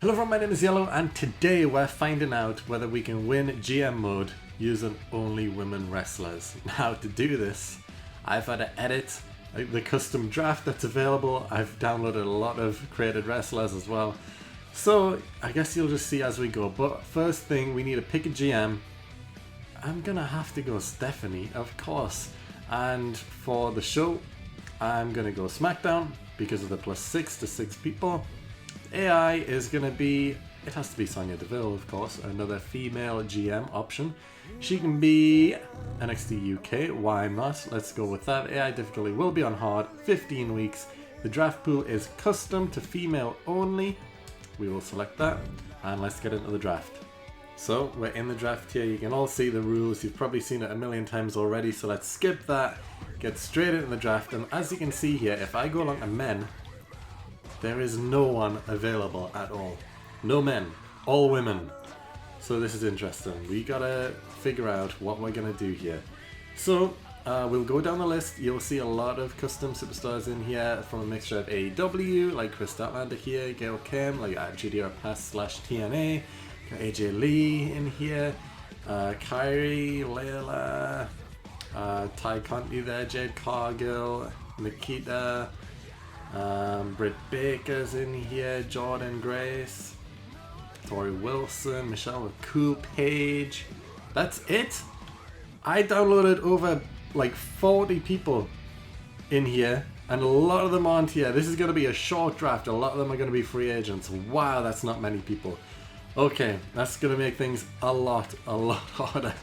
Hello everyone, my name is Yellow and today we're finding out whether we can win GM mode using only women wrestlers. Now to do this, I've had to edit the custom draft that's available. I've downloaded a lot of created wrestlers as well. So I guess you'll just see as we go. But first thing, we need to pick a GM. I'm gonna have to go Stephanie, of course. And for the show, I'm gonna go SmackDown because of the +6 to 6 people. AI is going to be, it has to be Sonya Deville, of course, another female GM option. She can be NXT UK, why not? Let's go with that. AI difficulty will be on hard, 15 weeks. The draft pool is custom to female only. We will select that, and let's get into the draft. So, we're in the draft here. You can all see the rules. You've probably seen it a million times already, so let's skip that, get straight into the draft. And as you can see here, if I go along to men, there is no one available at all. No men, all women. So this is interesting. We gotta figure out what we're gonna do here. So we'll go down the list. You'll see a lot of custom superstars in here from a mixture of AEW, like Chris Statlander here, Gail Kim, like GDR Pass / TNA, got AJ Lee in here, Kyrie, Layla, Ty Conti there, Jade Cargill, Nikita, Britt Baker's in here, Jordan Grace, Tori Wilson, Michelle McCool, Paige. That's it? I downloaded over like 40 people in here, and a lot of them aren't here. This is going to be a short draft. A lot of them are going to be free agents. Wow, that's not many people. Okay, that's going to make things a lot harder.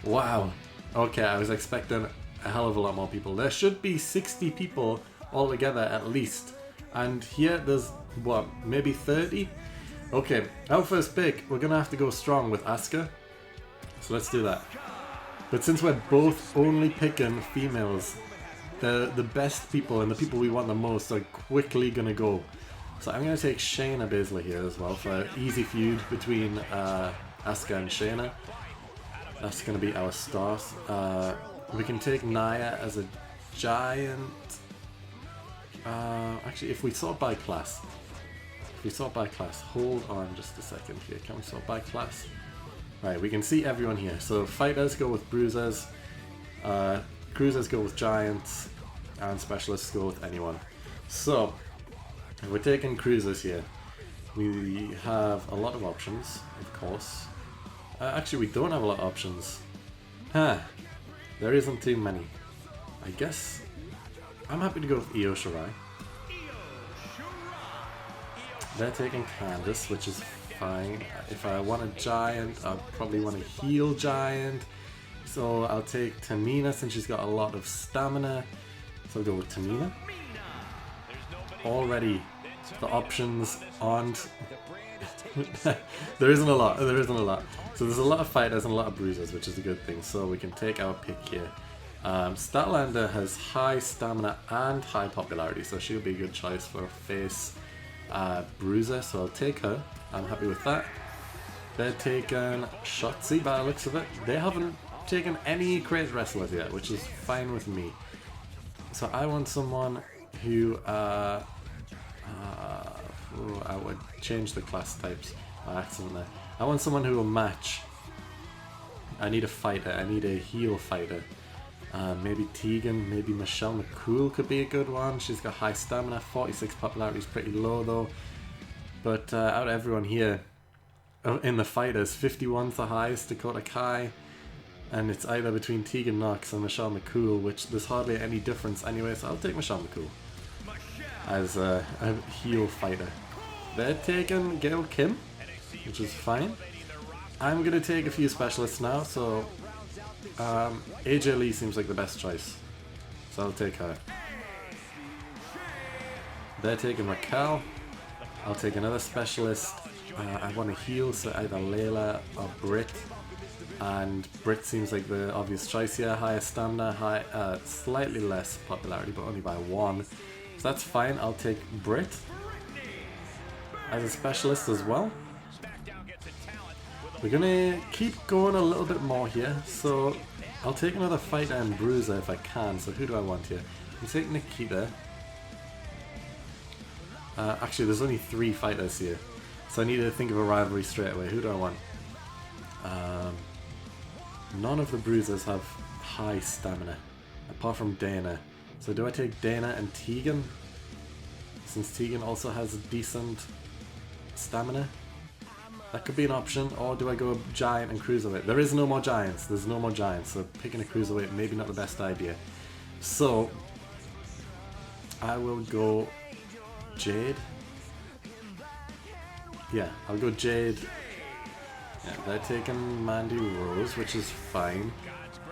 Wow. Okay, I was expecting a hell of a lot more people. There should be 60 people altogether at least, and here there's what, maybe 30. Okay, our first pick, we're gonna have to go strong with Asuka, so let's do that. But since we're both only picking females, the best people and the people we want the most are quickly gonna go. So I'm gonna take Shayna Baszler here as well for an easy feud between Asuka and Shayna. That's gonna be our stars. We can take Nia as a giant. Actually, if we sort by class, hold on just a second here. Can we sort by class? Right, we can see everyone here. So fighters go with bruisers, cruisers go with giants, and specialists go with anyone. So if we're taking cruisers here, we have a lot of options, of course. Actually, we don't have a lot of options. There isn't too many. I guess I'm happy to go with Io Shirai. They're taking Candice, which is fine. If I want a giant, I'll probably want a heel giant. So I'll take Tamina since she's got a lot of stamina. So I'll go with Tamina. Already, the options aren't... there isn't a lot. So there's a lot of fighters and a lot of bruisers, which is a good thing. So we can take our pick here. Statlander has high stamina and high popularity, so she'll be a good choice for a face bruiser, so I'll take her. I'm happy with that. They're taking Shotzi by the looks of it. They haven't taken any crazy wrestlers yet, which is fine with me. So I want someone who I would change the class types by accident there. I want someone who will match. I need a fighter, I need a heel fighter. Maybe Tegan, maybe Michelle McCool could be a good one. She's got high stamina, 46 popularity is pretty low though. But out of everyone here, in the fighters, 51's the highest, Dakota Kai. And it's either between Tegan Knox and Michelle McCool, which there's hardly any difference anyway, so I'll take Michelle McCool as a heel fighter. They're taking Gail Kim, which is fine. I'm going to take a few specialists now, so AJ Lee seems like the best choice, so I'll take her. They're taking Raquel. I'll take another specialist. I want a heel, so either Layla or Britt. And Britt seems like the obvious choice here. Higher stamina, slightly less popularity, but only by 1. So that's fine. I'll take Britt as a specialist as well. We're gonna keep going a little bit more here, so I'll take another fighter and bruiser if I can. So who do I want here? I'll take Nikita. Actually, there's only 3 fighters here. So I need to think of a rivalry straight away. Who do I want? None of the bruisers have high stamina, apart from Dana. So do I take Dana and Tegan? Since Tegan also has a decent stamina? That could be an option. Or do I go Giant and Cruiserweight? There is no more Giants. There's no more Giants. So picking a Cruiserweight maybe not the best idea. So I will go Jade. Yeah, I'll go Jade. Yeah, they're taking Mandy Rose, which is fine.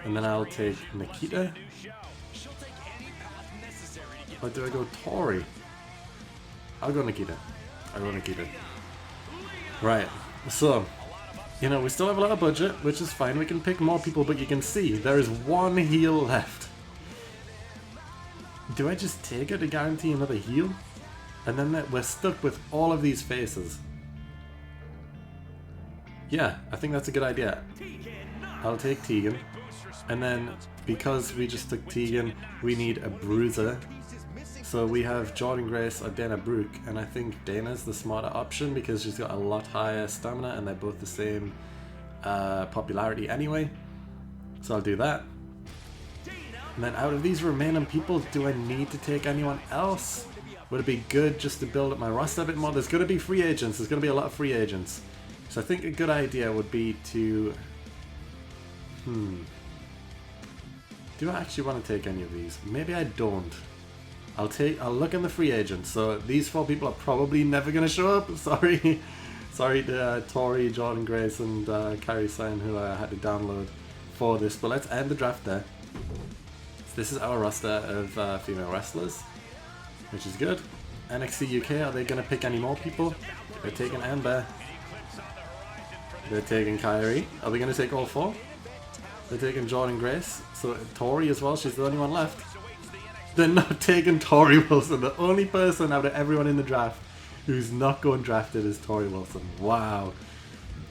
And then I'll take Nikita. Or do I go Tori? I'll go Nikita. I'll go Nikita. Right, so, you know, we still have a lot of budget, which is fine. We can pick more people, but you can see there is one heel left. Do I just take her to guarantee another heel? And then we're stuck with all of these faces. Yeah, I think that's a good idea. I'll take Tegan. And then, because we just took Tegan, we need a bruiser. So we have Jordynne Grace or Dana Brooke, and I think Dana's the smarter option because she's got a lot higher stamina and they're both the same popularity anyway. So I'll do that. And then out of these remaining people, do I need to take anyone else? Would it be good just to build up my roster a bit more? There's going to be free agents. There's going to be a lot of free agents. So I think a good idea would be to... Do I actually want to take any of these? Maybe I don't. I'll look in the free agents. So these 4 people are probably never going to show up. Sorry. Sorry to Tori, Jordynne Grace and Kairi Sane who I had to download for this. But let's end the draft there. So this is our roster of female wrestlers, which is good. NXT UK, are they going to pick any more people? They're taking Amber. They're taking Kairi. Are they going to take all 4? They're taking Jordynne Grace. So Tori as well, she's the only one left. They're not taking Tori Wilson. The only person out of everyone in the draft who's not going drafted is Tori Wilson. Wow.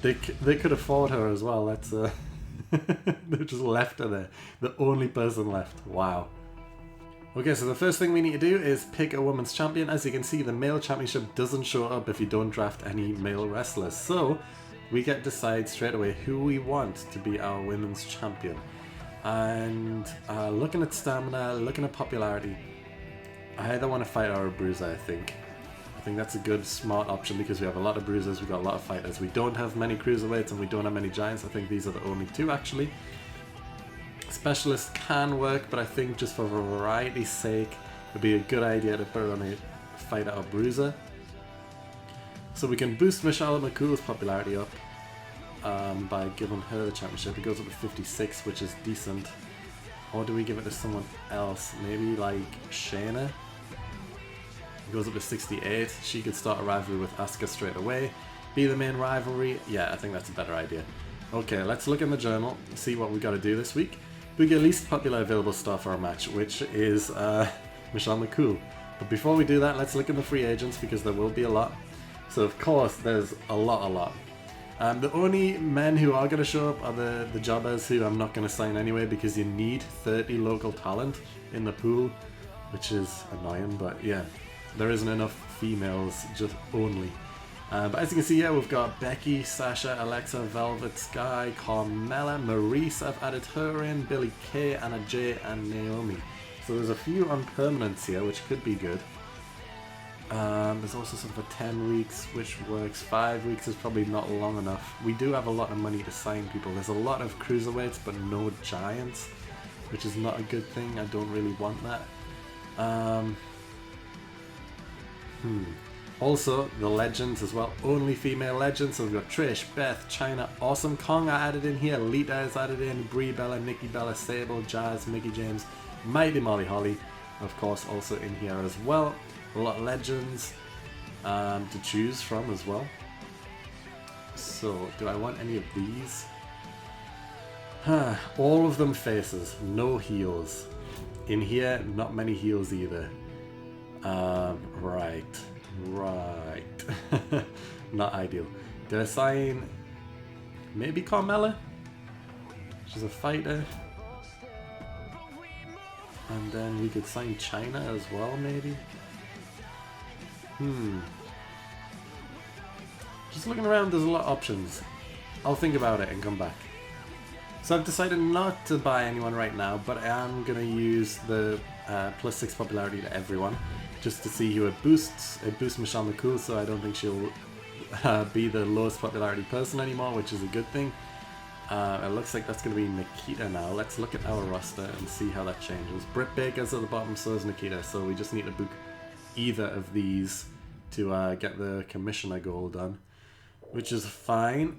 They could afford her as well. That's they just left her there. The only person left. Wow. Okay, so the first thing we need to do is pick a women's champion. As you can see, the male championship doesn't show up if you don't draft any male wrestlers. So we get to decide straight away who we want to be our women's champion. And looking at stamina, looking at popularity, I either want to fight or a bruiser, I think. I think that's a good, smart option because we have a lot of bruisers, we've got a lot of fighters. We don't have many cruiserweights and we don't have many giants. I think these are the only 2 actually. Specialist can work, but I think just for variety's sake, it'd be a good idea to put her on a fighter or bruiser. So we can boost Michelle McCool's popularity up. By giving her the championship. It goes up to 56, which is decent. Or do we give it to someone else? Maybe like Shayna? It goes up to 68. She could start a rivalry with Asuka straight away. Be the main rivalry. Yeah, I think that's a better idea. Okay, let's look in the journal, see what we got to do this week. We get least popular available star for our match, which is Michelle McCool. But before we do that, let's look in the free agents because there will be a lot. So of course, there's a lot. The only men who are going to show up are the jobbers who I'm not going to sign anyway because you need 30 local talent in the pool, which is annoying, but yeah, there isn't enough females, just only. But as you can see here, we've got Becky, Sasha, Alexa, Velvet, Sky, Carmella, Maurice, I've added her in, Billie Kay, Anna Jay, and Naomi. So there's a few on permanents here, which could be good. There's also sort of a 10 weeks, which works. 5 weeks is probably not long enough. We do have a lot of money to sign people. There's a lot of cruiserweights, but no giants, which is not a good thing. I don't really want that. Also, the legends as well. Only female legends. So we've got Trish, Beth, Chyna, Awesome Kong are added in here. Lita is added in. Brie Bella, Nikki Bella, Sable, Jazz, Mickie James, Mighty Molly Holly, of course, also in here as well. A lot of legends to choose from as well. So, do I want any of these? All of them faces, no heels. In here, not many heels either. Right. Not ideal. Did I sign maybe Carmella? She's a fighter. And then we could sign Chyna as well, maybe. Just looking around, there's a lot of options. I'll think about it and come back. So I've decided not to buy anyone right now, but I am going to use the +6 popularity to everyone, just to see who it boosts. It boosts Michelle McCool, so I don't think she'll be the lowest popularity person anymore, which is a good thing. It looks like that's going to be Nikita now. Let's look at our roster and see how that changes. Britt Baker's at the bottom, so is Nikita, so we just need to book either of these to get the commissioner goal done, which is fine.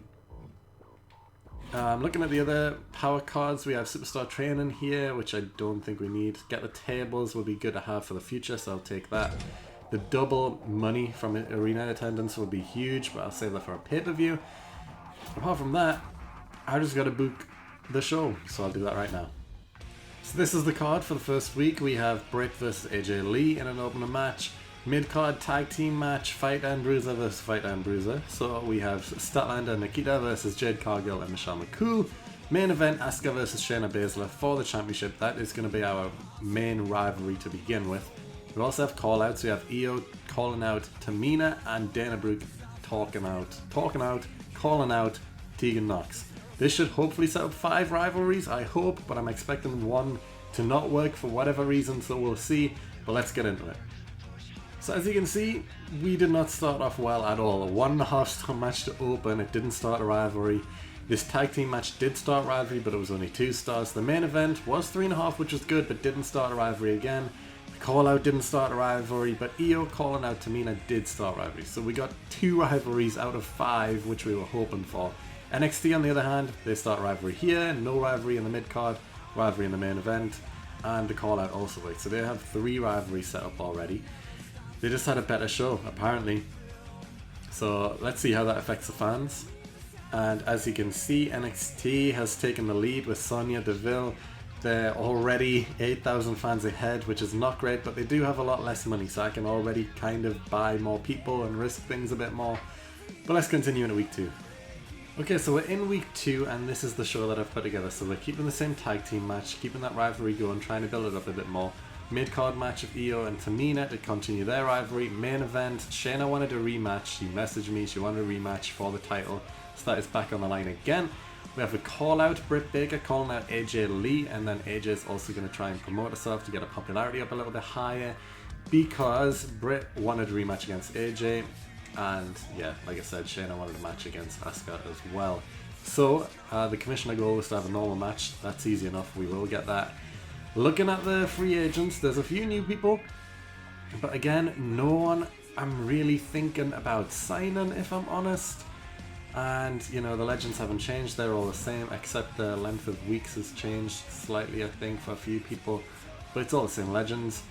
Looking at the other power cards, we have Superstar Training here, which I don't think we need. Get the tables would be good to have for the future, so I'll take that. The double money from arena attendance would be huge, but I'll save that for a pay-per-view. Apart from that, I just got to book the show, so I'll do that right now. So this is the card for the first week. We have Britt versus AJ Lee in an opener match. Mid-card tag team match, Fight and Bruiser versus Fight and Bruiser. So we have Statlander Nikita versus Jade Cargill and Michelle McCool. Main event, Asuka versus Shayna Baszler for the championship. That is going to be our main rivalry to begin with. We also have call-outs. We have Io calling out Tamina and Dana Brooke calling out Tegan Knox. This should hopefully set up 5 rivalries, I hope, but I'm expecting one to not work for whatever reason, so we'll see. But let's get into it. So as you can see, we did not start off well at all. A 1.5 star match to open, it didn't start a rivalry. This tag team match did start rivalry, but it was only 2 stars. The main event was 3.5, which was good, but didn't start a rivalry again. The call out didn't start a rivalry, but Io calling out Tamina did start rivalry. So we got 2 rivalries out of 5, which we were hoping for. NXT on the other hand, they start rivalry here, no rivalry in the mid card, rivalry in the main event, and the call out also works. So they have 3 rivalries set up already. They just had a better show, apparently. So let's see how that affects the fans. And as you can see, NXT has taken the lead with Sonya Deville. They're already 8,000 fans ahead, which is not great, but they do have a lot less money, so I can already kind of buy more people and risk things a bit more. But let's continue into week 2. Okay, so we're in week 2, and this is the show that I've put together. So we're keeping the same tag team match, keeping that rivalry going, trying to build it up a bit more. Mid-card match of Io and Tamina to continue their rivalry. Main event, Shayna wanted a rematch. She messaged me, she wanted a rematch for the title. So that is back on the line again. We have a call-out, Britt Baker calling out AJ Lee, and then AJ is also going to try and promote herself to get her popularity up a little bit higher, because Britt wanted a rematch against AJ, and yeah, like I said, Shayna wanted a match against Asuka as well. So the commissioner goal was to have a normal match. That's easy enough, we will get that. Looking at the free agents, there's a few new people, but again, no one I'm really thinking about signing, if I'm honest. And you know, the legends haven't changed, they're all the same, except the length of weeks has changed slightly, I think, for a few people, but it's all the same legends.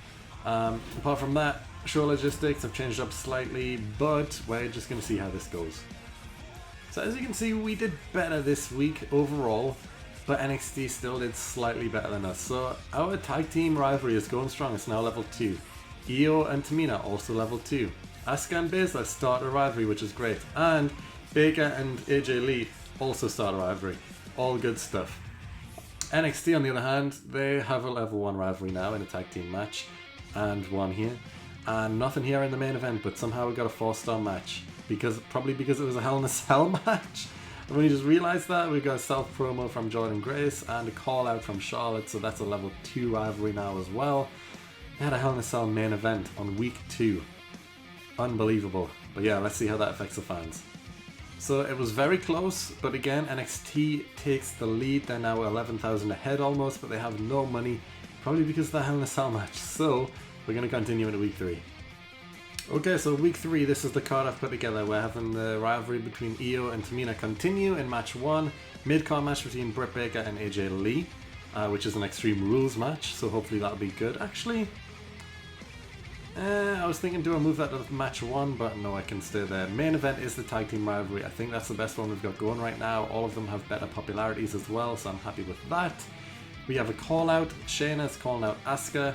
Apart from that, show logistics have changed up slightly, but we're just going to see how this goes. So as you can see, we did better this week overall, but NXT still did slightly better than us. So our tag team rivalry is going strong, it's now level 2. Io and Tamina also level 2. Asuka and Baszler start a rivalry, which is great, and Baker and AJ Lee also start a rivalry. All good stuff. NXT on the other hand, they have a level 1 rivalry now in a tag team match, and one here, and nothing here in the main event, but somehow we got a 4-star match, probably because it was a Hell in a Cell match. And when you just realised that, we got a self promo from Jordan Grace and a call out from Charlotte, so that's a level 2 rivalry now as well. They had a Hell in a Cell main event on week 2. Unbelievable. But yeah, let's see how that affects the fans. So it was very close, but again, NXT takes the lead. They're now 11,000 ahead almost, but they have no money, probably because of the Hell in a Cell match. So we're going to continue into week 3. Okay, so week 3, this is the card I've put together. We're having the rivalry between Io and Tamina continue in match 1. Mid-card match between Britt Baker and AJ Lee, which is an Extreme Rules match, so hopefully that'll be good. Actually, I was thinking, do I move that to match 1? But no, I can stay there. Main event is the tag team rivalry. I think that's the best one we've got going right now. All of them have better popularities as well, so I'm happy with that. We have a call out. Shayna's calling out Asuka,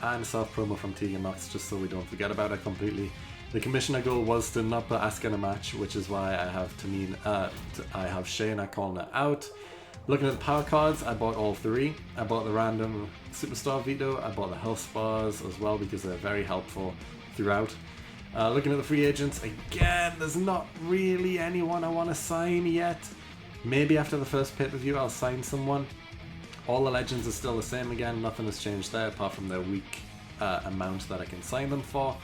and a self promo from Tegan Knox, just so we don't forget about it completely. The commissioner goal was to not put Asuka in a match, which is why I have Shayna calling it out. Looking at the power cards, I bought all 3. I bought the random Superstar Veto, I bought the health spars as well because they're very helpful throughout. Looking at the free agents, again, there's not really anyone I want to sign yet. Maybe after the first pay-per-view I'll sign someone. All the legends are still the same again, nothing has changed there apart from their week amount that I can sign them for.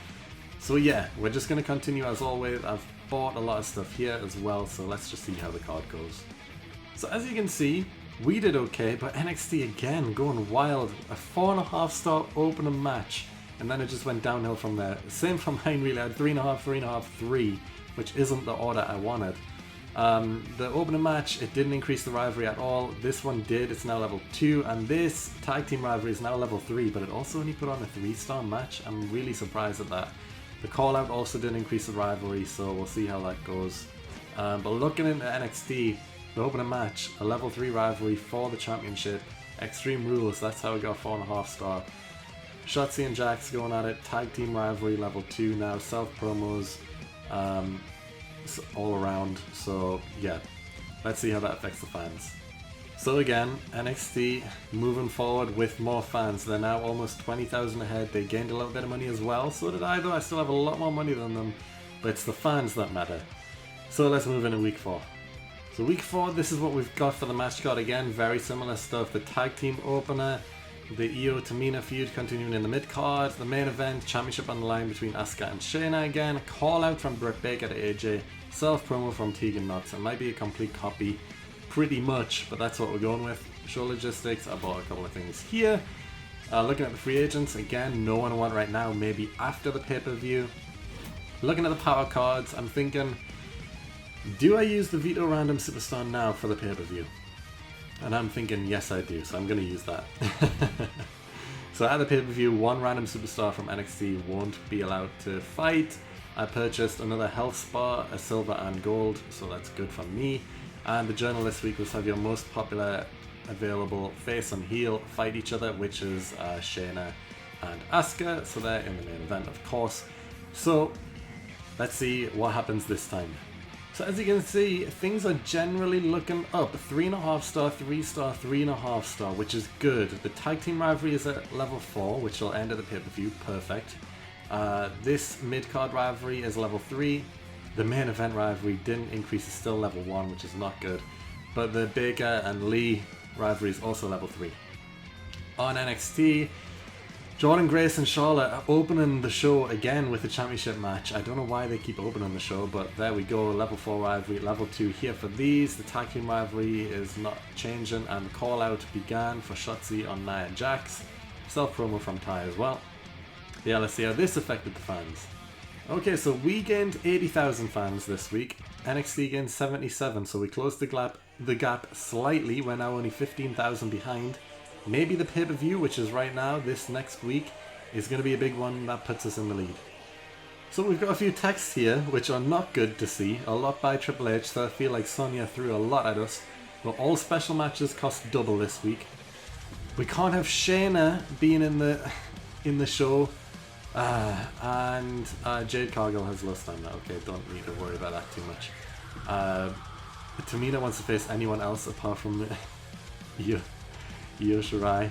So yeah, we're just going to continue as always. I've bought a lot of stuff here as well, so let's just see how the card goes. So as you can see, we did okay, but NXT again going wild. A 4.5 star opening match, and then it just went downhill from there. Same for mine really, I had 3.5, 3.5, 3, which isn't the order I wanted. The opening match, it didn't increase the rivalry at all. This one did, it's now level 2, and this tag team rivalry is now level 3, but it also only put on a 3-star match. I'm really surprised at that. The call out also didn't increase the rivalry, so we'll see how that goes. But looking into NXT, the opening match, a level 3 rivalry for the championship, Extreme Rules, that's how we got 4.5 star. Shotzi and Jax going at it, tag team rivalry level 2 now, self promos, all around, so yeah, let's see how that affects the fans. So again, NXT moving forward with more fans. They're now almost 20,000 ahead. They gained a little bit of money as well, so did I though. I still have a lot more money than them, but it's the fans that matter. So let's move into week 4. So week 4, this is what we've got for the match card. Again, very similar stuff. The tag team opener, the Io Tamina feud continuing in the mid card, the main event, championship on the line between Asuka and Shayna again, a call out from Britt Baker to AJ, self promo from Tegan Knox. It might be a complete copy, pretty much, but that's what we're going with. Show logistics, I bought a couple of things here. Looking at the free agents, again, no one I want right now, maybe after the pay-per-view. Looking at the power cards, I'm thinking, do I use the Veto Random Superstar now for the pay-per-view? And I'm thinking, yes I do, so I'm going to use that. So at the pay-per-view, one random superstar from NXT won't be allowed to fight. I purchased another health spa, a silver and gold, so that's good for me. And the journal this week was have your most popular available face and heel fight each other, which is Shayna and Asuka, so they're in the main event of course. So let's see what happens this time. So as you can see, things are generally looking up. 3.5 star, 3 star, 3.5 star, which is good. The tag team rivalry is at level 4, which will end at the pay-per-view, perfect. This mid-card rivalry is level 3. The main event rivalry didn't increase, it's still level 1, which is not good. But the Baker and Lee rivalry is also level 3. On NXT, Jordan Grace and Charlotte are opening the show again with a championship match. I don't know why they keep opening the show, but there we go. Level 4 rivalry, level 2 here for these. The tag team rivalry is not changing, and the call out began for Shotzi on Nia Jax. Self promo from Ty as well. Yeah, let's see how this affected the fans. Okay, so we gained 80,000 fans this week. NXT gained 77, so we closed the gap slightly. We're now only 15,000 behind. Maybe the pay-per-view, which is right now, this next week, is going to be a big one that puts us in the lead. So we've got a few texts here, which are not good to see. A lot by Triple H, so I feel like Sonya threw a lot at us. But all special matches cost double this week. We can't have Shayna being in the show. And Jade Cargill has lost time now. Okay, don't need to worry about that too much. Tamina wants to face anyone else apart from Io Shirai.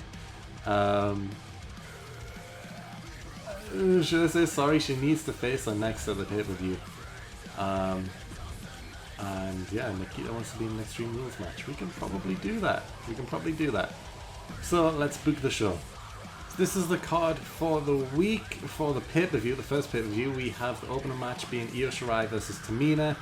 Should I say sorry? She needs to face her next at the pay-per-view. And yeah, Nikita wants to be in an Extreme Rules match. We can probably do that. So let's book the show. This is the card for the week. For the pay-per-view, the first pay-per-view, we have the opening match being Io Shirai versus Tamina.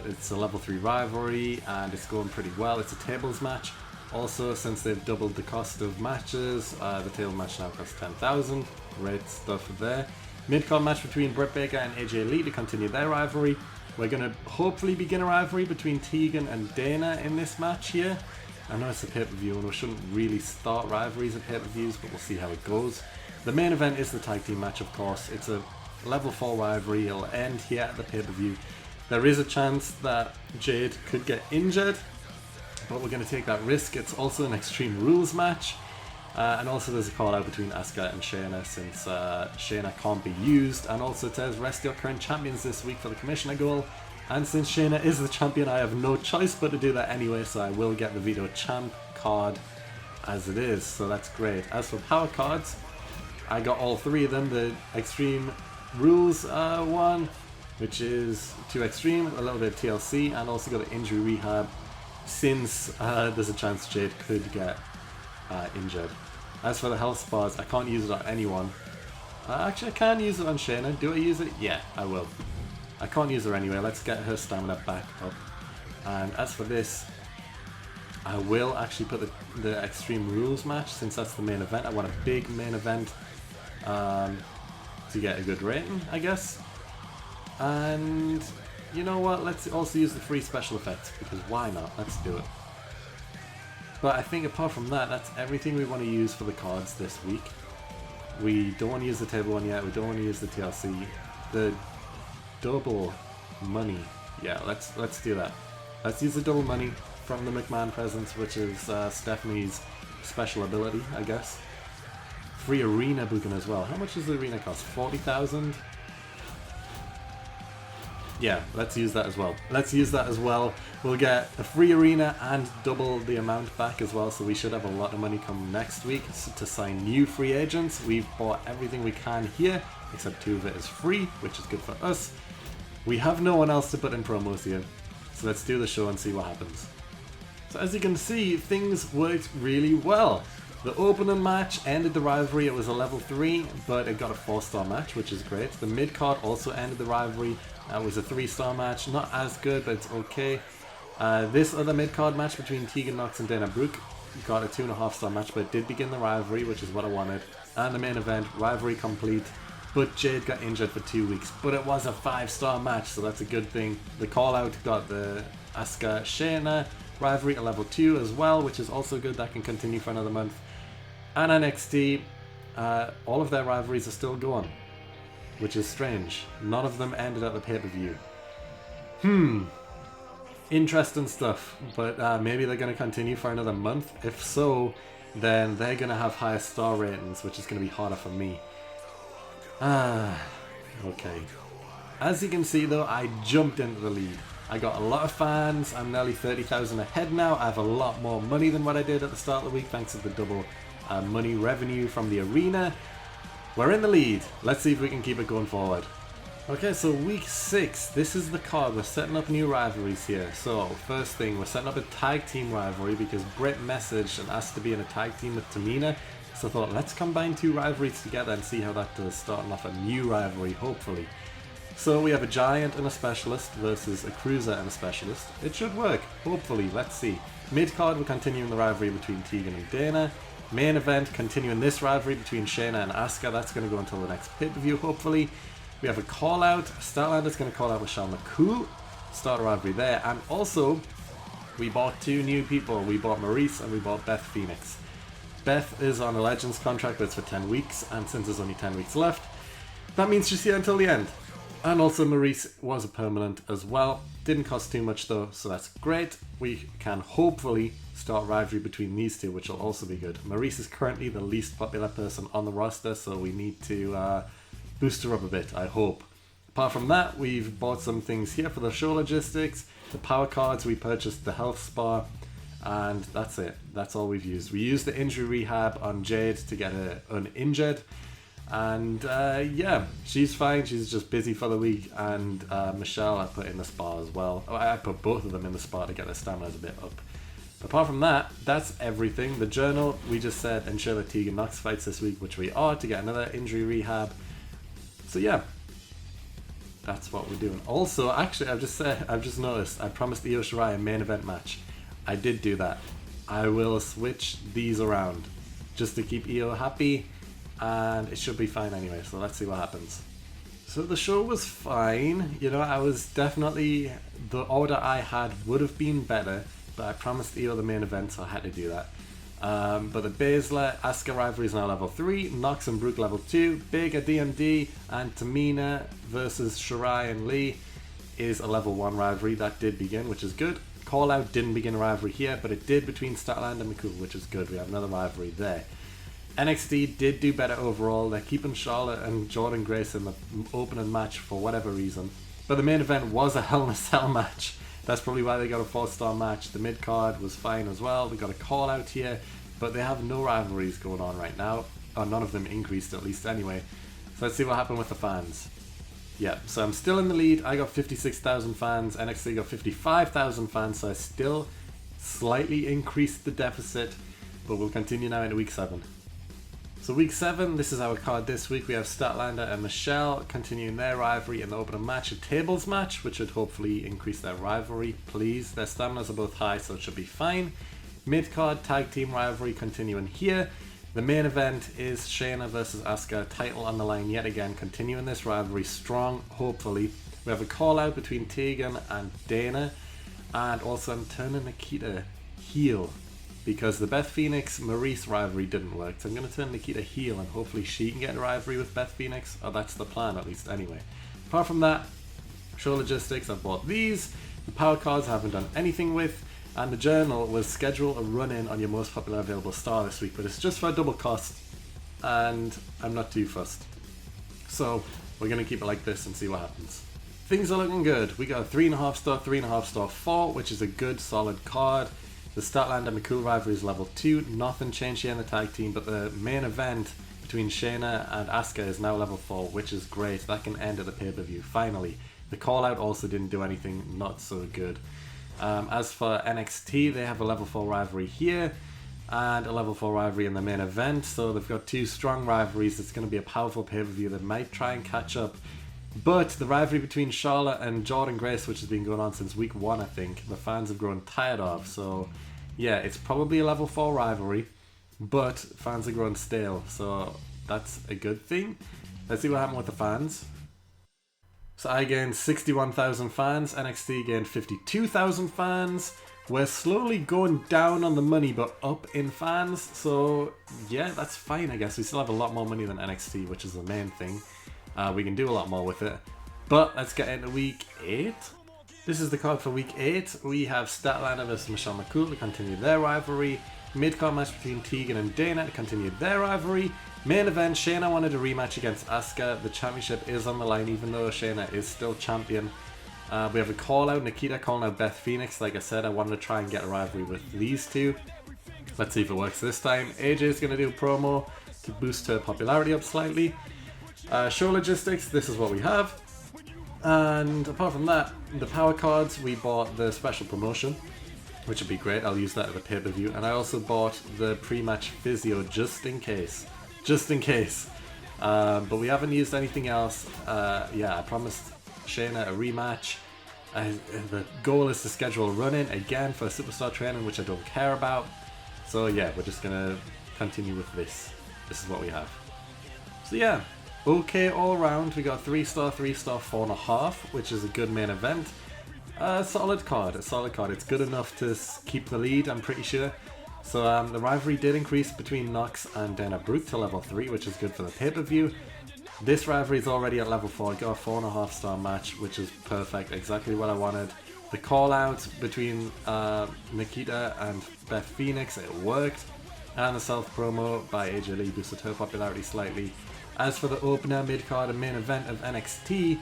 It's a level 3 rivalry and it's going pretty well. It's a tables match. Also, since they've doubled the cost of matches, the table match now costs 10,000. Great stuff there. Mid-card match between Britt Baker and AJ Lee to continue their rivalry. We're going to hopefully begin a rivalry between Tegan and Dana in this match here. I know it's a pay-per-view and we shouldn't really start rivalries at pay-per-views, but we'll see how it goes. The main event is the tag team match, of course. It's a level 4 rivalry. It'll end here at the pay-per-view. There is a chance that Jade could get injured, but we're going to take that risk. It's also an Extreme Rules match. And also there's a call out between Asuka and Shayna, since Shayna can't be used. And also it says rest your current champions this week for the commissioner goal. And since Shayna is the champion, I have no choice but to do that anyway, so I will get the Veto Champ card as it is, so that's great. As for power cards, I got all 3 of them, the Extreme rules one, which is too extreme, a little bit of TLC, and also got the injury rehab since there's a chance Jade could get injured. As for the health spars, I can't use it on anyone. Actually, I can use it on Shayna. Do I use it? Yeah, I will. I can't use her anyway. Let's get her stamina back up. And as for this, I will actually put the Extreme Rules match, since that's the main event. I want a big main event to get a good rating, I guess. And you know what? Let's also use the free special effects, because why not? Let's do it. But I think apart from that, that's everything we want to use for the cards this week. We don't want to use the table one yet. We don't want to use the TLC. The double money. Yeah, let's do that. Let's use the double money from the McMahon presence, which is Stephanie's special ability, I guess. Free arena booking as well. How much does the arena cost? 40,000? Yeah, let's use that as well. Let's use that as well. We'll get a free arena and double the amount back as well, so we should have a lot of money come next week to sign new free agents. We've bought everything we can here, except 2 of it is free, which is good for us. We have no one else to put in promos here, so let's do the show and see what happens. So as you can see, things worked really well. The opening match ended the rivalry. It was a level 3, but it got a 4-star match, which is great. The mid-card also ended the rivalry. It was a 3-star match, not as good, but it's okay. This other mid-card match between Tegan Nox and Dana Brooke got a 2.5-star match, but it did begin the rivalry, which is what I wanted. And the main event, rivalry complete, but Jade got injured for 2 weeks. But it was a 5-star match, so that's a good thing. The call-out got the Asuka Shayna rivalry at level 2 as well, which is also good. That can continue for another month. And NXT, all of their rivalries are still going, which is strange. None of them ended at the pay-per-view. Interesting stuff, but maybe they're going to continue for another month. If so, then they're going to have higher star ratings, which is going to be harder for me. Okay. As you can see though, I jumped into the lead. I got a lot of fans. I'm nearly 30,000 ahead now. I have a lot more money than what I did at the start of the week, thanks to the double money revenue from the arena. We're in the lead. Let's see if we can keep it going forward. Okay, so week 6, this is the card. We're setting up new rivalries here. So first thing, we're setting up a tag team rivalry because Britt messaged and asked to be in a tag team with Tamina. So I thought, let's combine 2 rivalries together and see how that does, starting off a new rivalry, hopefully. So we have a giant and a specialist versus a cruiser and a specialist. It should work, hopefully. Let's see. Mid-card, we're continuing the rivalry between Tegan and Dana. Main event, continuing this rivalry between Shayna and Asuka. That's going to go until the next pay-per-view, hopefully. We have a call-out. Statlander's going to call out Michelle McCool. Start a rivalry there. And also, we bought 2 new people. We bought Maurice and we bought Beth Phoenix. Beth is on a Legends contract, but it's for 10 weeks. And since there's only 10 weeks left, that means she's here until the end. And also Maurice was a permanent as well. Didn't cost too much though, so that's great. We can hopefully start rivalry between these 2, which will also be good. Maurice is currently the least popular person on the roster, so we need to boost her up a bit, I hope. Apart from that, we've bought some things here for the show logistics. The power cards, we purchased the health spa, and that's it. That's all we've used. We used the injury rehab on Jade to get her uninjured. And yeah, she's fine. She's just busy for the week. And Michelle I put in the spa as well. I put both of them in the spa to get their stamina a bit up. Apart from that, that's everything. The journal, we just said ensure that Tegan Nox fights this week, which we are, to get another injury rehab. So yeah, that's what we're doing. Also, actually, I've just noticed I promised the Io Shirai a main event match. I did do that. I will switch these around just to keep Io happy, and it should be fine anyway. So let's see what happens. So the show was fine. You know, I was definitely, the order I had would have been better, but I promised Io the main event, so I had to do that. But the Baszler Asuka rivalry is now level 3, Nox and Brooke level 2, Big a DMD, and Tamina versus Shirai and Lee is a level 1 rivalry. That did begin, which is good. Call Out didn't begin a rivalry here, but it did between Statlander and McCool, which is good. We have another rivalry there. NXT did do better overall. They're keeping Charlotte and Jordan Grace in the opening match for whatever reason. But the main event was a Hell in a Cell match. That's probably why they got a 4-star match. The mid-card was fine as well. They got a call out here, but they have no rivalries going on right now. Or none of them increased, at least anyway. So let's see what happened with the fans. Yeah, so I'm still in the lead. I got 56,000 fans. NXT got 55,000 fans, so I still slightly increased the deficit, but we'll continue now into week 7. So week 7, this is our card this week. We have Statlander and Michelle continuing their rivalry in the opening match, a tables match, which should hopefully increase their rivalry, please. Their staminas are both high, so it should be fine. Mid-card tag team rivalry continuing here. The main event is Shayna versus Asuka, title on the line yet again, continuing this rivalry strong, hopefully. We have a call out between Tegan and Dana, and also I'm turning Nikita heel because the Beth Phoenix Maurice rivalry didn't work. So I'm going to turn Nikita heel and hopefully she can get a rivalry with Beth Phoenix, or that's the plan at least anyway. Apart from that, show logistics, I've bought these. The power cards I haven't done anything with. And the journal was schedule a run-in on your most popular available star this week, but it's just for a double cost, and I'm not too fussed. So we're going to keep it like this and see what happens. Things are looking good. We got a 3.5 star, 3.5 star 4, which is a good solid card. The Statlander McCool rivalry is level 2. Nothing changed here in the tag team, but the main event between Shayna and Asuka is now level 4, which is great. That can end at the pay-per-view, finally. The call out also didn't do anything not so good. As for NXT, they have a level 4 rivalry here and a level 4 rivalry in the main event, so they've got two strong rivalries. It's going to be a powerful pay-per-view that might try and catch up, but the rivalry between Charlotte and Jordynne Grace, which has been going on since week 1, I think, the fans have grown tired of, so yeah, it's probably a level 4 rivalry, but fans are growing stale, so that's a good thing. Let's see what happened with the fans. So I gained 61,000 fans, NXT gained 52,000 fans. We're slowly going down on the money but up in fans, so yeah, that's fine I guess. We still have a lot more money than NXT, which is the main thing. We can do a lot more with it. But let's get into week 8. This is the card for week 8. We have Statlander versus Michelle McCool to continue their rivalry. Mid-card match between Tegan and Dana to continue their rivalry. Main event, Shayna wanted a rematch against Asuka. The championship is on the line even though Shayna is still champion. We have a call out, Nikita calling out Beth Phoenix. Like I said, I wanted to try and get a rivalry with these two. Let's see if it works this time. AJ is going to do a promo to boost her popularity up slightly. Show logistics, this is what we have. And apart from that, the power cards, we bought the special promotion, which would be great. I'll use that at the pay-per-view. And I also bought the pre-match physio just in case. Just in case. But we haven't used anything else. Yeah, I promised Shayna a rematch. The goal is to schedule a run-in again for Superstar training, which I don't care about. So yeah, we're just going to continue with this. This is what we have. So yeah, okay all round. We got 3-star, 3-star, 4.5, which is a good main event. A solid card. It's good enough to keep the lead, I'm pretty sure. So the rivalry did increase between Nox and Dana Brooke to level 3, which is good for the pay-per-view. This rivalry is already at level 4. I got a 4.5 star match, which is perfect, exactly what I wanted. The call out between Nikita and Beth Phoenix, it worked. And the self-promo by AJ Lee boosted her popularity slightly. As for the opener, mid-card and main event of NXT,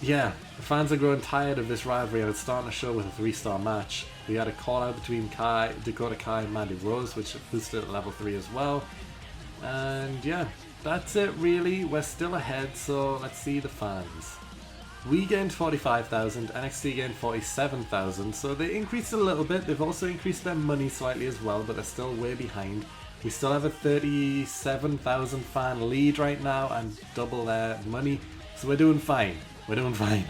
yeah, the fans are growing tired of this rivalry and it's starting to show with a 3-star match. We had a call out between Dakota Kai and Mandy Rose, which boosted at level 3 as well. And yeah, that's it really. We're still ahead, so let's see the fans. We gained 45,000, NXT gained 47,000, so they increased a little bit. They've also increased their money slightly as well, but they're still way behind. We still have a 37,000 fan lead right now and double their money, so we're doing fine. We're doing fine.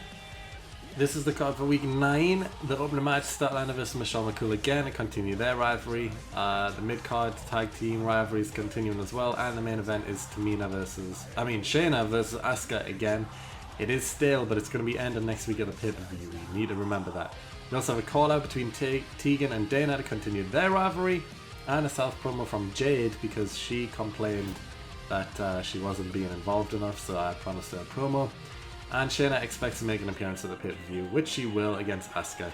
This is the card for week 9. The opening match, Statlander vs Michelle McCool again to continue their rivalry. The mid-card tag team rivalry is continuing as well, and the main event is Shayna versus Asuka again. It is stale, but it's going to be ending next week at the pay-per-view. We need to remember that. We also have a call out between Tegan and Dana to continue their rivalry, and a self-promo from Jade because she complained that she wasn't being involved enough, so I promised her a promo. And Shayna expects to make an appearance at the pay-per-view, which she will against Asuka.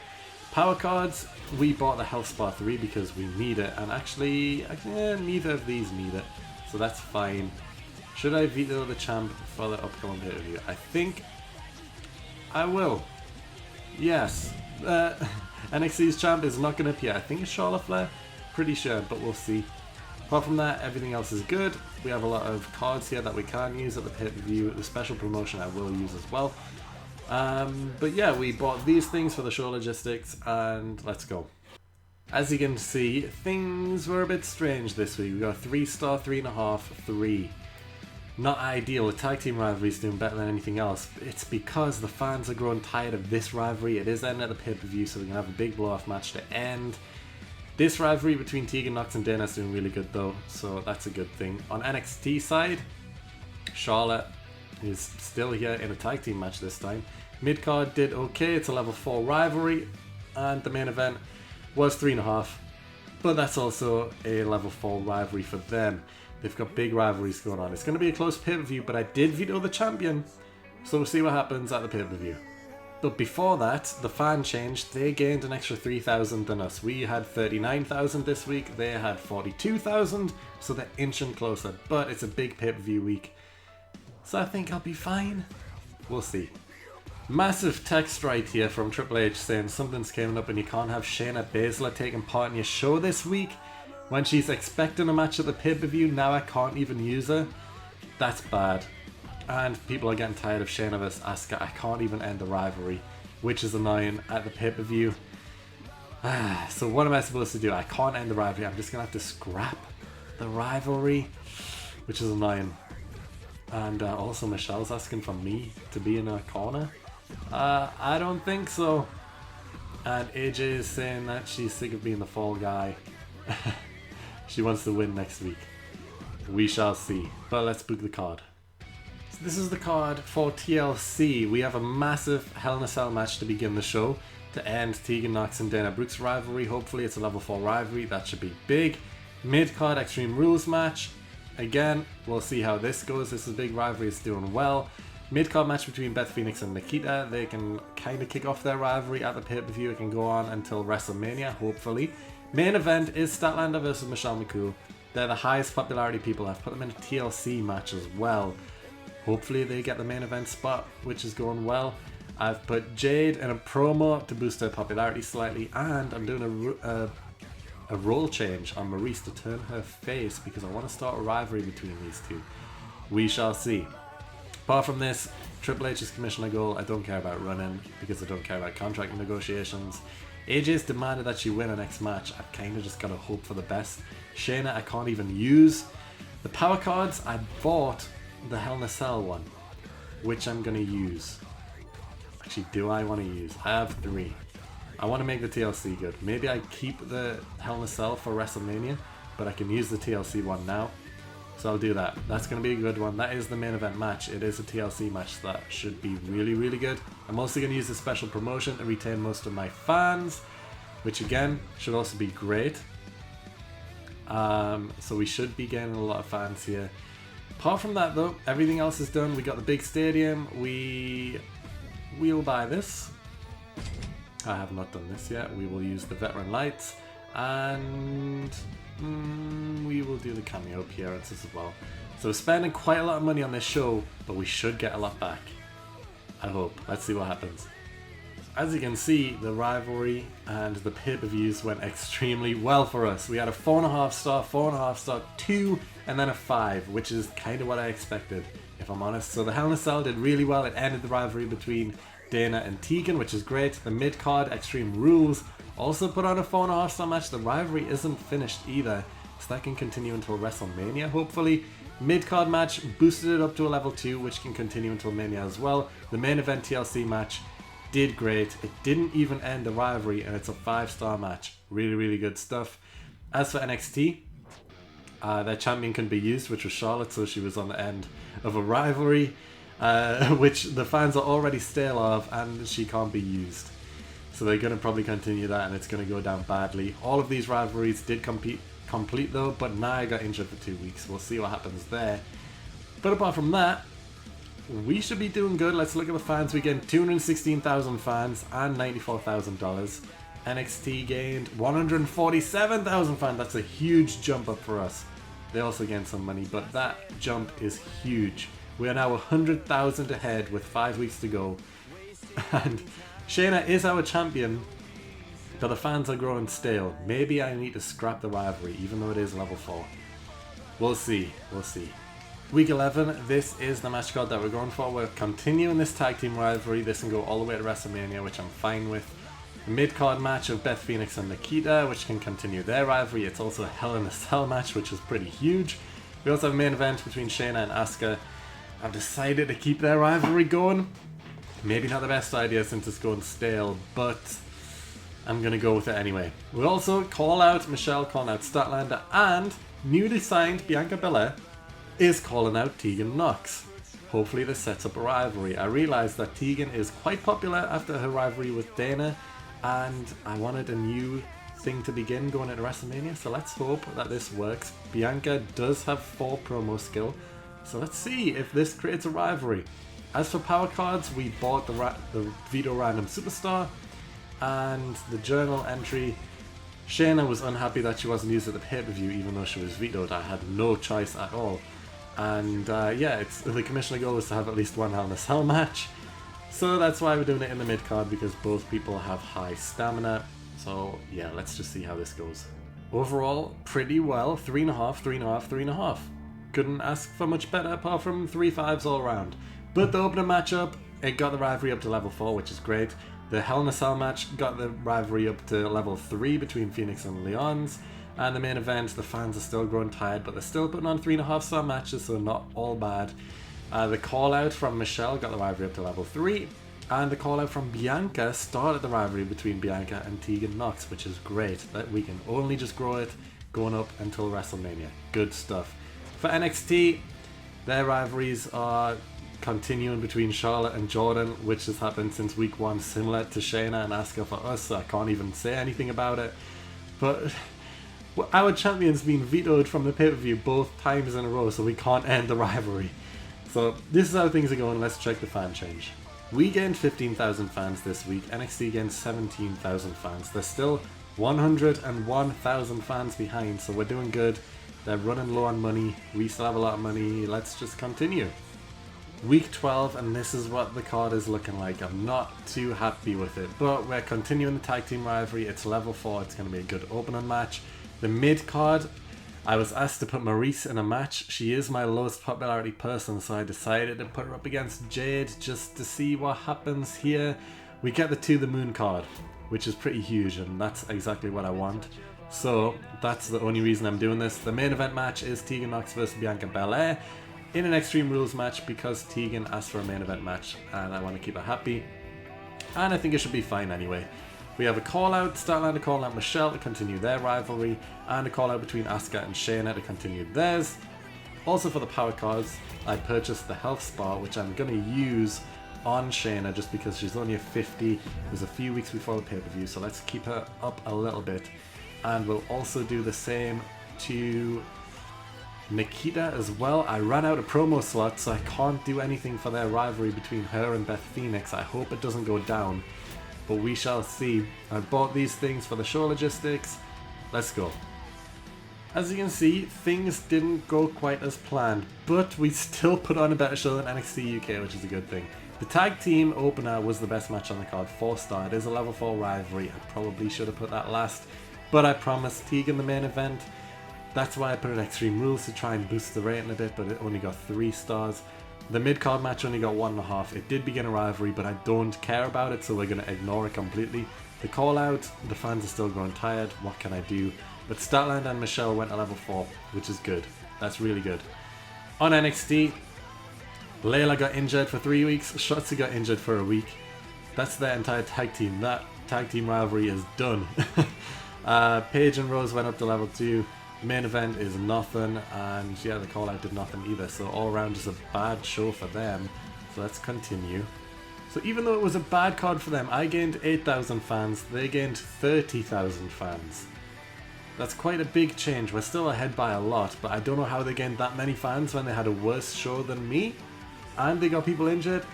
Power cards, we bought the Health Spa 3 because we need it, and actually, neither of these need it, so that's fine. Should I veto the champ for the upcoming pay-per-view? I think I will. Yes. NXT's champ is not going to appear. I think it's Charlotte Flair. Pretty sure, but we'll see. Apart from that, everything else is good. We have a lot of cards here that we can use at the pay-per-view. The special promotion I will use as well. But yeah, we bought these things for the show logistics, and let's go. As you can see, things were a bit strange this week. We got 3-star, 3.5, 3. Not ideal. The tag team rivalry is doing better than anything else. It's because the fans are growing tired of this rivalry. It is ending at the pay-per-view, so we can have a big blow-off match to end. This rivalry between Tegan Nox and Dana is doing really good though, so that's a good thing. On NXT side, Charlotte is still here in a tag team match this time. Midcard did okay. It's a level 4 rivalry, and the main event was 3.5, but that's also a level 4 rivalry for them. They've got big rivalries going on. It's going to be a close pay-per-view, but I did veto the champion, so we'll see what happens at the pay-per-view. But before that, the fan changed. They gained an extra 3,000 than us. We had 39,000 this week. They had 42,000, so they're inching closer. But it's a big pay-per-view week, so I think I'll be fine. We'll see. Massive text right here from Triple H saying something's coming up and you can't have Shayna Baszler taking part in your show this week. When she's expecting a match at the pay-per-view, now I can't even use her. That's bad. And people are getting tired of Shayna vs Asuka. I can't even end the rivalry, which is annoying at the pay-per-view. So what am I supposed to do? I can't end the rivalry. I'm just going to have to scrap the rivalry, which is annoying. And also Michelle's asking for me to be in her corner. I don't think so. And AJ is saying that she's sick of being the fall guy. She wants to win next week. We shall see. But let's book the card. So this is the card for TLC. We have a massive Hell in a Cell match to begin the show to end Tegan Nox and Dana Brooks rivalry. Hopefully it's a level 4 rivalry. That should be big. Mid-card Extreme Rules match. Again, we'll see how this goes. This is a big rivalry. It's doing well. Mid-card match between Beth Phoenix and Nikita. They can kind of kick off their rivalry at the pay-per-view. It can go on until WrestleMania, hopefully. Main event is Statlander versus Michelle McCool. They're the highest popularity people. I've put them in a TLC match as well. Hopefully they get the main event spot, which is going well. I've put Jade in a promo to boost her popularity slightly, and I'm doing a role change on Maurice to turn her face because I want to start a rivalry between these two. We shall see. Apart from this, Triple H's commissioner goal, I don't care about running because I don't care about contract negotiations. AJ's demanded that she win her next match. I've kind of just got to hope for the best. Shayna, I can't even use. The power cards, I bought the Hell in a Cell one, which I'm going to use. Actually, do I want to use? I have 3. I want to make the TLC good. Maybe I keep the Hell in a Cell for WrestleMania, but I can use the TLC one now. So I'll do that. That's going to be a good one. That is the main event match. It is a TLC match that should be really, really good. I'm also going to use the special promotion to retain most of my fans, which again, should also be great. So we should be getting a lot of fans here. Apart from that though, everything else is done. We got the big stadium. We'll buy this. I have not done this yet. We will use the veteran lights. And we will do the cameo appearances as well. So we're spending quite a lot of money on this show, but we should get a lot back. I hope. Let's see what happens. As you can see, the rivalry and the pay-per-views went extremely well for us. We had a 4.5 star, 4.5 star, 2, and then a 5, which is kind of what I expected, if I'm honest. So the Hell in a Cell did really well. It ended the rivalry between Dana and Tegan, which is great. The mid-card Extreme Rules also put on a 4.5 star match. The rivalry isn't finished either, so that can continue until WrestleMania, hopefully. Mid-card match boosted it up to a level 2, which can continue until Mania as well. The main event TLC match did great. It didn't even end the rivalry, and it's a 5-star match. Really, really good stuff. As for NXT, their champion can be used, which was Charlotte, so she was on the end of a rivalry, which the fans are already stale of, and she can't be used. So they're going to probably continue that, and it's going to go down badly. All of these rivalries did complete though, but Nia got injured for 2 weeks. We'll see what happens there. But apart from that, we should be doing good. Let's look at the fans. We gained 216,000 fans and $94,000. NXT gained 147,000 fans. That's a huge jump up for us. They also gained some money, but that jump is huge. We are now 100,000 ahead with 5 weeks to go. And Shayna is our champion, but the fans are growing stale. Maybe I need to scrap the rivalry, even though it is level 4. We'll see. We'll see. Week 11, this is the match card that we're going for. We're continuing this tag team rivalry. This can go all the way to WrestleMania, which I'm fine with. The mid-card match of Beth Phoenix and Nikita, which can continue their rivalry. It's also a Hell in a Cell match, which is pretty huge. We also have a main event between Shayna and Asuka. I've decided to keep their rivalry going. Maybe not the best idea since it's going stale, but I'm going to go with it anyway. We also call out Michelle, calling out Statlander, and newly signed Bianca Belair is calling out Tegan Nox. Hopefully this sets up a rivalry. I realised that Tegan is quite popular after her rivalry with Dana, and I wanted a new thing to begin going into WrestleMania, so let's hope that this works. Bianca does have 4 promo skill, so let's see if this creates a rivalry. As for power cards, we bought the Veto Random Superstar and the journal entry. Shayna was unhappy that she wasn't used at the pay-per-view even though she was vetoed. I had no choice at all. And yeah, the commissioner goal is to have at least one Hell in a Cell match. So that's why we're doing it in the mid-card, because both people have high stamina. So yeah, let's just see how this goes. Overall, pretty well. 3.5, 3.5, 3.5. Couldn't ask for much better apart from 3 5s all around. But the opening matchup, it got the rivalry up to level 4, which is great. The Hell in a Cell match got the rivalry up to level 3 between Phoenix and Leon's. And the main event, the fans are still growing tired, but they're still putting on 3.5-star matches, so not all bad. The call out from Michelle got the rivalry up to level 3. And the call out from Bianca started the rivalry between Bianca and Tegan Nox, which is great. That we can only just grow it going up until WrestleMania. Good stuff. For NXT, their rivalries are continuing between Charlotte and Jordan, which has happened since week 1, similar to Shayna and Asuka for us, so I can't even say anything about it. But our champion's been vetoed from the pay-per-view both times in a row, so we can't end the rivalry. So this is how things are going. Let's check the fan change. We gained 15,000 fans this week. NXT gained 17,000 fans. They're still 101,000 fans behind, so we're doing good. They're running low on money. We still have a lot of money. Let's just continue. Week 12, and this is what the card is looking like. I'm not too happy with it, but we're continuing the tag team rivalry. It's level 4. It's going to be a good opening match. The mid card, I was asked to put Maurice in a match. She is my lowest popularity person, so I decided to put her up against Jade just to see what happens here. We get the To The Moon card, which is pretty huge, and that's exactly what I want. So that's the only reason I'm doing this. The main event match is Tegan Nox versus Bianca Belair in an Extreme Rules match, because Tegan asked for a main event match and I want to keep her happy. And I think it should be fine anyway. We have a call out, Statlander calling out Michelle to continue their rivalry, and a call out between Asuka and Shayna to continue theirs. Also for the power cards, I purchased the health spa, which I'm going to use on Shayna just because she's only a 50. It was a few weeks before the pay-per-view, so let's keep her up a little bit. And we'll also do the same to Nikita as well. I ran out of promo slots, so I can't do anything for their rivalry between her and Beth Phoenix. I hope it doesn't go down, but we shall see. I bought these things for the show logistics. Let's go. As you can see, things didn't go quite as planned, but we still put on a better show than NXT UK, which is a good thing. The tag team opener was the best match on the card, 4-star. It is a level 4 rivalry. I probably should have put that last, but I promised Tegan the main event. That's why I put it Extreme Rules, to try and boost the rating a bit, but it only got 3 stars. The mid-card match only got 1.5. It did begin a rivalry, but I don't care about it, so we're going to ignore it completely. The call out, the fans are still growing tired. What can I do? But Statlander and Michelle went to level 4, which is good. That's really good. On NXT, Layla got injured for 3 weeks. Shotzi got injured for a week. That's their entire tag team. That tag team rivalry is done. Paige and Rose went up to level 2. Main event is nothing, and yeah, the call out did nothing either, so all around just a bad show for them. So let's continue. So even though it was a bad card for them, I gained 8,000 fans, they gained 30,000 fans. That's quite a big change. We're still ahead by a lot, but I don't know how they gained that many fans when they had a worse show than me, and they got people injured.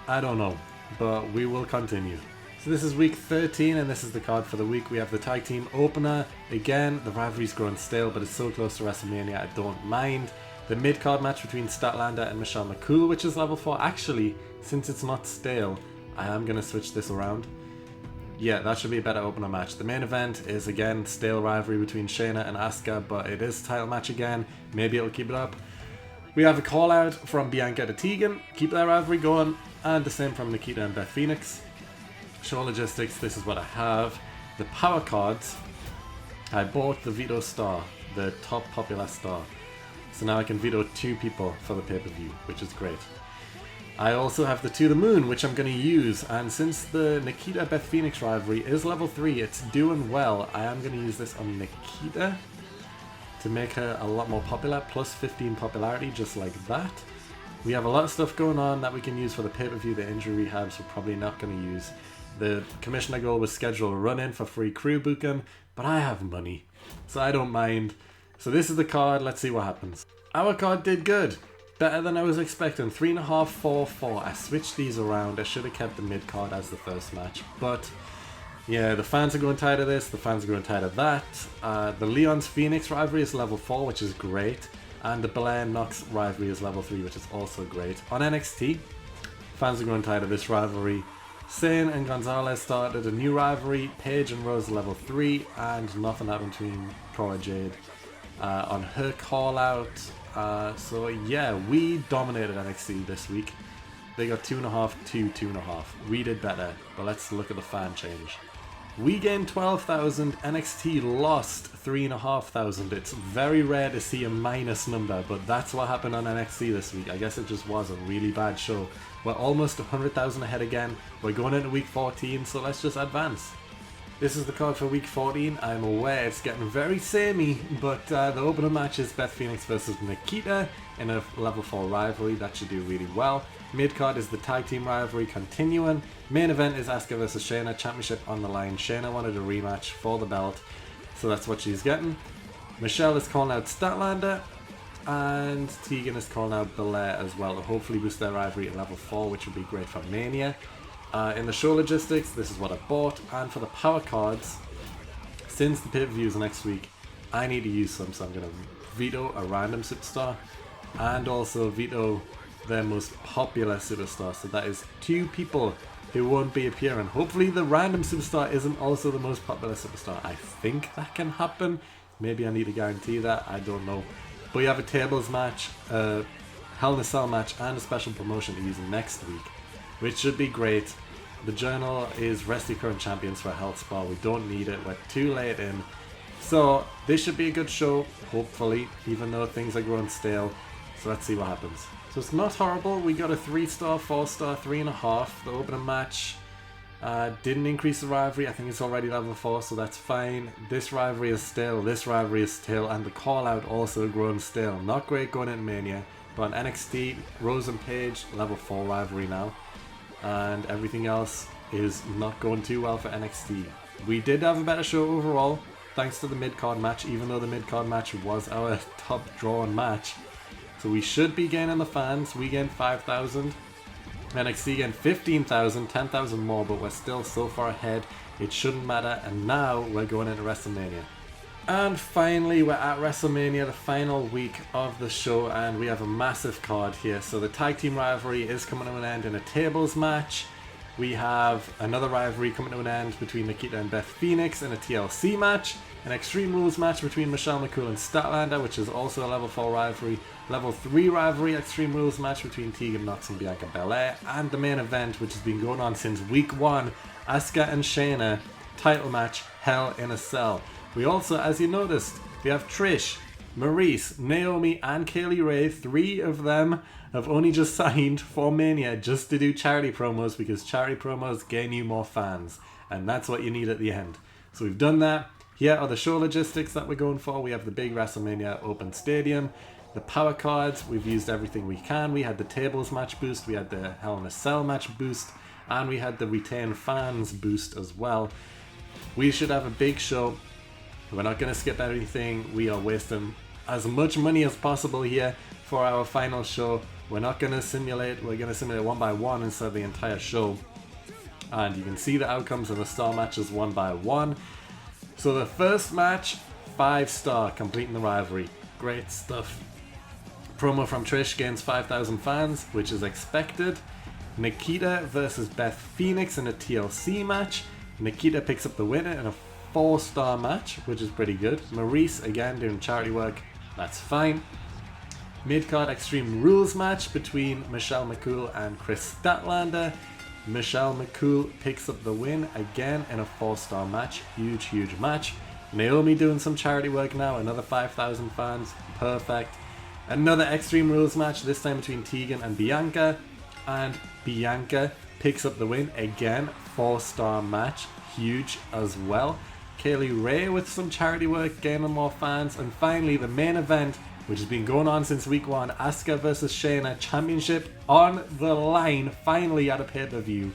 I don't know, but we will continue. So this is week 13, and this is the card for the week. We have the tag team opener. Again, the rivalry's growing stale, but it's so close to WrestleMania, I don't mind. The mid-card match between Statlander and Michelle McCool, which is level 4. Actually, since it's not stale, I am going to switch this around. yeah, that should be a better opener match. The main event is again stale rivalry between Shayna and Asuka, but it is a title match again. Maybe it'll keep it up. We have a call out from Bianca to Tegan, keep that rivalry going, and the same from Nikita and Beth Phoenix. Show logistics, this is what I have. The power cards, I bought the veto star, the top popular star. So now I can veto 2 people for the pay-per-view, which is great. I also have the To The Moon, which I'm going to use, and since the Nikita Beth Phoenix rivalry is level 3, it's doing well, I am going to use this on Nikita to make her a lot more popular, plus 15 popularity, just like that. We have a lot of stuff going on that we can use for the pay-per-view. The injury rehabs we're probably not going to use. The commissioner goal was scheduled a run-in for free crew booking, but I have money, so I don't mind. So this is the card, let's see what happens. Our card did good. Better than I was expecting. 3.5, 4, 4. I switched these around. I should have kept the mid card as the first match. But yeah, the fans are growing tired of this. The fans are growing tired of that. The Leon's Phoenix rivalry is level 4, which is great. And the Belair Knox rivalry is level 3, which is also great. On NXT, fans are growing tired of this rivalry. Zayn and Gonzalez started a new rivalry. Paige and Rose level 3. And nothing happened between Cora Jade on her call out. So yeah, we dominated NXT this week. They got 2.5 to 2.5. We did better, but let's look at the fan change. We gained 12,000, NXT lost 3,500. It's very rare to see a minus number, but that's what happened on NXT this week. I guess it just was a really bad show. We're almost 100,000 ahead again. We're going into week 14, so let's just advance. This is the card for week 14. I'm aware it's getting very samey, but the opener match is Beth Phoenix versus Nikita in a level 4 rivalry. That should do really well. Mid card is the tag team rivalry continuing. Main event is Asuka versus Shayna, championship on the line. Shayna wanted a rematch for the belt, so that's what she's getting. Michelle is calling out Statlander, and Tegan is calling out Belair as well to hopefully boost their rivalry at level 4, which would be great for Mania. In the show logistics, this is what I bought, and for the power cards, since the pay-per-view is next week, I need to use some, so I'm going to veto a random superstar, and also veto their most popular superstar, so that is 2 people who won't be appearing. Hopefully the random superstar isn't also the most popular superstar. I think that can happen, maybe I need to guarantee that, I don't know. But you have a tables match, a Hell in a Cell match, and a special promotion to use next week, which should be great. The journal is rest your current champions for a health spa. We don't need it, we're too late in. So this should be a good show, hopefully, even though things are growing stale. So let's see what happens. So it's not horrible. We got a 3-star, 4-star, 3.5. The opening match didn't increase the rivalry. I think it's already level 4, so that's fine. This rivalry is stale, this rivalry is stale, and the call out also grown stale. Not great going into Mania, but on NXT, Rose and Paige, level 4 rivalry now. And everything else is not going too well for NXT. We did have a better show overall, thanks to the mid-card match, even though the mid-card match was our top drawn match. So we should be gaining the fans. We gained 5,000. NXT gained 15,000, 10,000 more, but we're still so far ahead, it shouldn't matter. And now we're going into WrestleMania. And finally, we're at WrestleMania, the final week of the show, and we have a massive card here. So the tag team rivalry is coming to an end in a tables match. We have another rivalry coming to an end between Nikita and Beth Phoenix in a TLC match. An Extreme Rules match between Michelle McCool and Statlander, which is also a level 4 rivalry. Level 3 rivalry, Extreme Rules match between Tegan Knox and Bianca Belair. And the main event, which has been going on since week 1, Asuka and Shayna, title match, Hell in a Cell. We also, as you noticed, we have Trish, Maurice, Naomi, and Kaylee Ray. 3 of them have only just signed for Mania just to do charity promos, because charity promos gain you more fans, and that's what you need at the end. So we've done that. Here are the show logistics that we're going for. We have the big WrestleMania open stadium, the power cards. We've used everything we can. We had the tables match boost, we had the Hell in a Cell match boost, and we had the retain fans boost as well. We should have a big show. We're not going to skip anything. We are wasting as much money as possible here for our final show. We're not going to simulate. We're going to simulate 1 by 1 instead of the entire show. And you can see the outcomes of the star matches 1 by 1. So the first match, 5-star, completing the rivalry. Great stuff. Promo from Trish gains 5,000 fans, which is expected. Nikita versus Beth Phoenix in a TLC match. Nikita picks up the winner in a 4-star match, which is pretty good. Maurice again doing charity work, that's fine. Mid-card Extreme Rules match between Michelle McCool and Chris Statlander. Michelle McCool picks up the win again in a 4-star match. Huge match. Naomi doing some charity work now, another 5,000 fans, perfect. Another Extreme Rules match, this time between Tegan and Bianca. And Bianca picks up the win again, 4-star match, huge as well. Kaylee Ray with some charity work, gaining more fans. And finally the main event, which has been going on since week 1, Asuka versus Shayna, championship on the line, finally at a pay-per-view.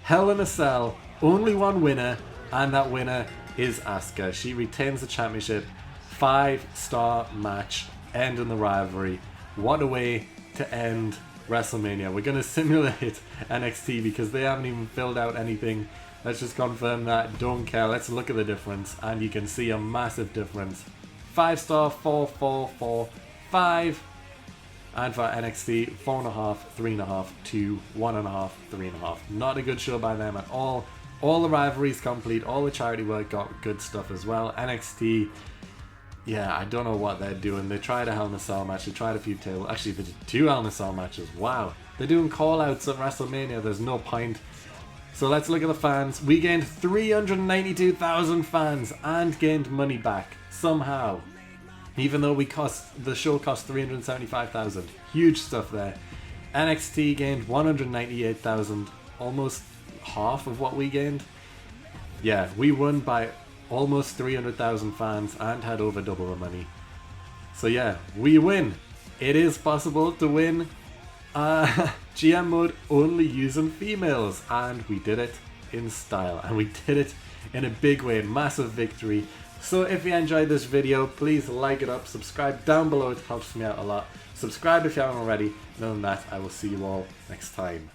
Hell in a Cell, only one winner, and that winner is Asuka. She retains the championship, 5-star match, ending the rivalry. What a way to end WrestleMania. We're going to simulate NXT because they haven't even filled out anything. Let's just confirm that, don't care, let's look at the difference, and you can see a massive difference. 5-star, 4, 4, 4, 5. And for NXT, 4.5, 3.5, 2, 1.5, 3.5. Not a good show by them at all. All the rivalries complete, all the charity work got good stuff as well. NXT, yeah, I don't know what they're doing. They tried a Hell in a Cell match, they tried a few tables. Actually, they did 2 Hell in a Cell matches, wow. They're doing call-outs at WrestleMania, there's no point. So let's look at the fans. We gained 392,000 fans and gained money back somehow, even though the show cost 375,000. Huge stuff there. NXT gained 198,000, almost half of what we gained. Yeah, we won by almost 300,000 fans and had over double the money. So yeah, we win. It is possible to win GM mode only using females, and we did it in style, and we did it in a big way. Massive victory. So if you enjoyed this video, please like it up, subscribe down below, it helps me out a lot. Subscribe if you haven't already. Other than that, I will see you all next time.